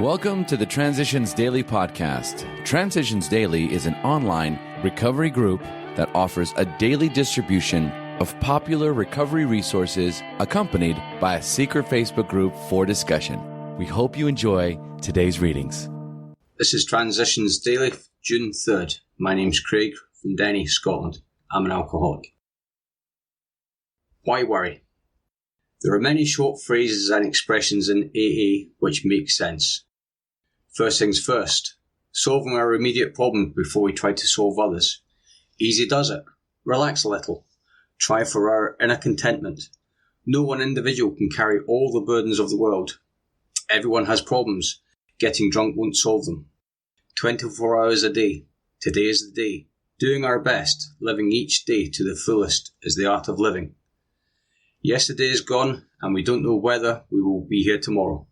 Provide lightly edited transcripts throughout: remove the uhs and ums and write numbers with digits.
Welcome to the Transitions Daily podcast. Transitions Daily is an online recovery group that offers a daily distribution of popular recovery resources accompanied by a secret Facebook group for discussion. We hope you enjoy today's readings. This is Transitions Daily, June 3rd. My name's Craig from Denny, Scotland. I'm an alcoholic. Why worry? There are many short phrases and expressions in AA which make sense. First things first, solving our immediate problems before we try to solve others. Easy does it. Relax a little. Try for our inner contentment. No one individual can carry all the burdens of the world. Everyone has problems. Getting drunk won't solve them. 24 hours a day. Today is the day. Doing our best, living each day to the fullest is the art of living. Yesterday is gone, and we don't know whether we will be here tomorrow.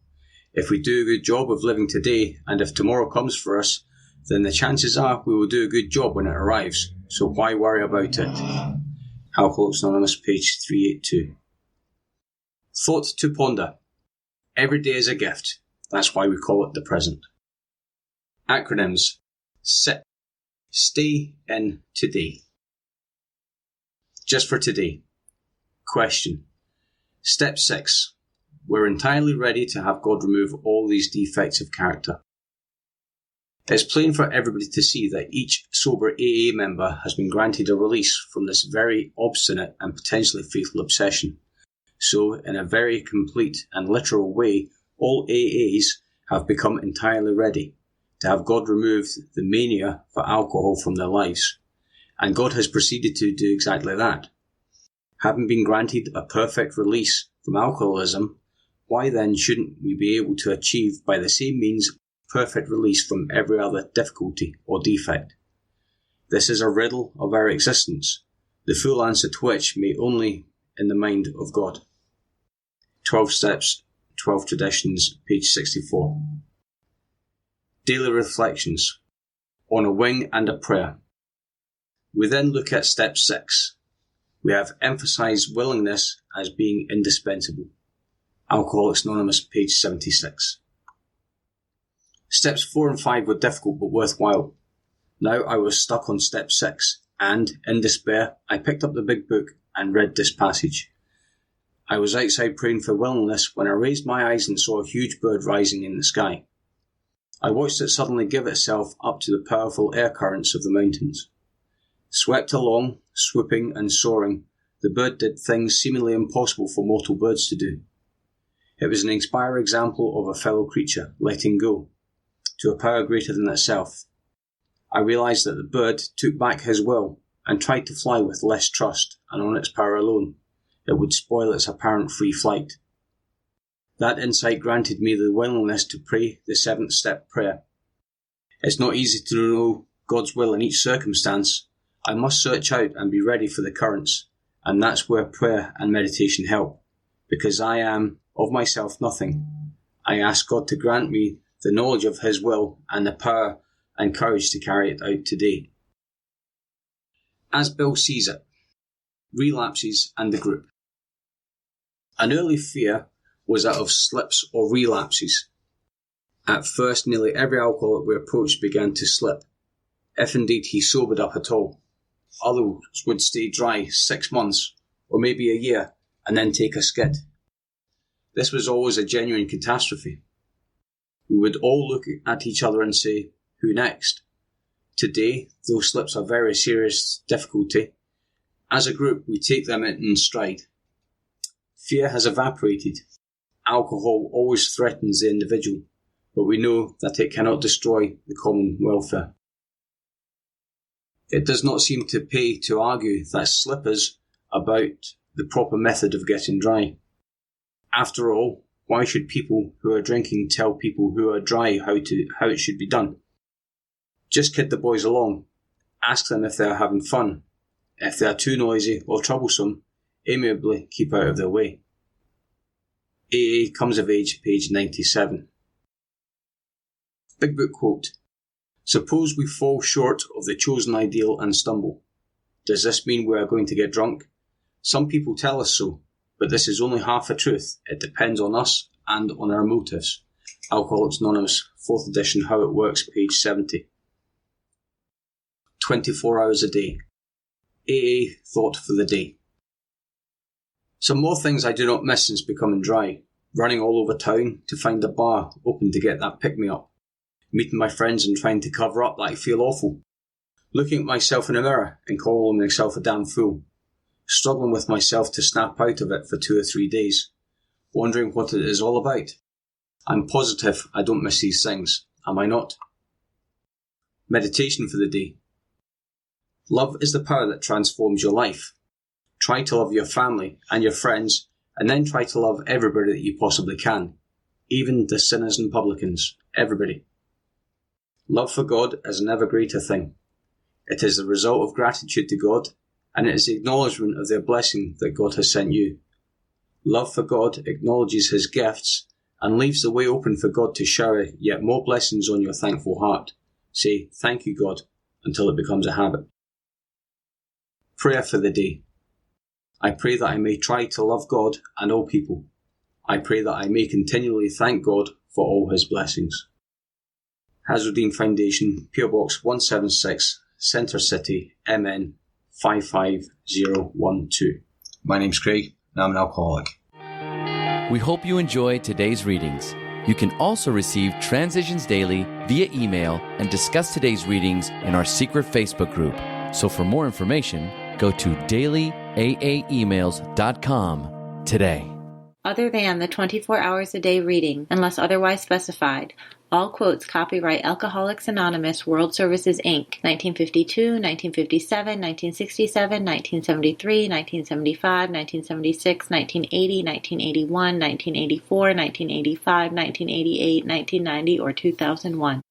If we do a good job of living today, and if tomorrow comes for us, then the chances are we will do a good job when it arrives. So why worry about it? Alcoholics Anonymous, page 382. Thought to ponder. Every day is a gift. That's why we call it the present. Acronyms. SIT. Stay in today. Just for today. Question. Step 6. We're entirely ready to have God remove all these defects of character. It's plain for everybody to see that each sober AA member has been granted a release from this very obstinate and potentially fatal obsession. So, in a very complete and literal way, all AAs have become entirely ready to have God remove the mania for alcohol from their lives. And God has proceeded to do exactly that. Having been granted a perfect release from alcoholism, why then shouldn't we be able to achieve by the same means perfect release from every other difficulty or defect? This is a riddle of our existence, the full answer to which may only in the mind of God. 12 Steps, 12 Traditions, page 64. Daily Reflections on a Wing and a Prayer. We then look at Step 6. We have emphasized willingness as being indispensable. Alcoholics Anonymous, page 76. Steps 4 and 5 were difficult but worthwhile. Now I was stuck on step 6, and, in despair, I picked up the big book and read this passage. I was outside praying for willingness when I raised my eyes and saw a huge bird rising in the sky. I watched it suddenly give itself up to the powerful air currents of the mountains. Swept along, swooping and soaring, the bird did things seemingly impossible for mortal birds to do. It was an inspiring example of a fellow creature letting go to a power greater than itself. I realized that the bird took back his will and tried to fly with less trust, and on its power alone, it would spoil its apparent free flight. That insight granted me the willingness to pray the 7th step prayer. It's not easy to know God's will in each circumstance. I must search out and be ready for the currents, and that's where prayer and meditation help, because I am, of myself, nothing. I ask God to grant me the knowledge of His will and the power and courage to carry it out today. As Bill sees it, relapses and the group. An early fear was that of slips or relapses. At first, nearly every alcoholic we approached began to slip, if indeed he sobered up at all. Others would stay dry 6 months, or maybe a year, and then take a skid. This was always a genuine catastrophe. We would all look at each other and say, who next? Today, those slips are very serious difficulty. As a group, we take them in stride. Fear has evaporated. Alcohol always threatens the individual, but we know that it cannot destroy the common welfare. It does not seem to pay to argue that slippers about the proper method of getting dry. After all, why should people who are drinking tell people who are dry how it should be done? Just kid the boys along. Ask them if they are having fun. If they are too noisy or troublesome, amiably keep out of their way. AA Comes of Age, page 97. Big Book quote. Suppose we fall short of the chosen ideal and stumble. Does this mean we are going to get drunk? Some people tell us so, but this is only half a truth. It depends on us and on our motives. Alcoholics Anonymous, 4th edition, How It Works, page 70. 24 hours a day. AA thought for the day. Some more things I do not miss since becoming dry. Running all over town to find a bar open to get that pick-me-up. Meeting my friends and trying to cover up that I feel awful. Looking at myself in a mirror and calling myself a damn fool. Struggling with myself to snap out of it for 2 or 3 days. Wondering what it is all about. I'm positive I don't miss these things. Am I not? Meditation for the day. Love is the power that transforms your life. Try to love your family and your friends, and then try to love everybody that you possibly can. Even the sinners and publicans. Everybody. Love for God is an ever greater thing. It is the result of gratitude to God, and it is the acknowledgement of their blessing that God has sent you. Love for God acknowledges His gifts and leaves the way open for God to shower yet more blessings on your thankful heart. Say, thank you, God, until it becomes a habit. Prayer for the day. I pray that I may try to love God and all people. I pray that I may continually thank God for all His blessings. Hazeldean Foundation, PO Box 176, Centre City, MN 55012. My name's Craig, and I'm an alcoholic. We hope you enjoyed today's readings. You can also receive Transitions Daily via email and discuss today's readings in our secret Facebook group. So for more information, go to dailyaaemails.com today. Other than the 24 hours a day reading, unless otherwise specified, all quotes copyright Alcoholics Anonymous World Services, Inc., 1952, 1957, 1967, 1973, 1975, 1976, 1980, 1981, 1984, 1985, 1988, 1990, or 2001.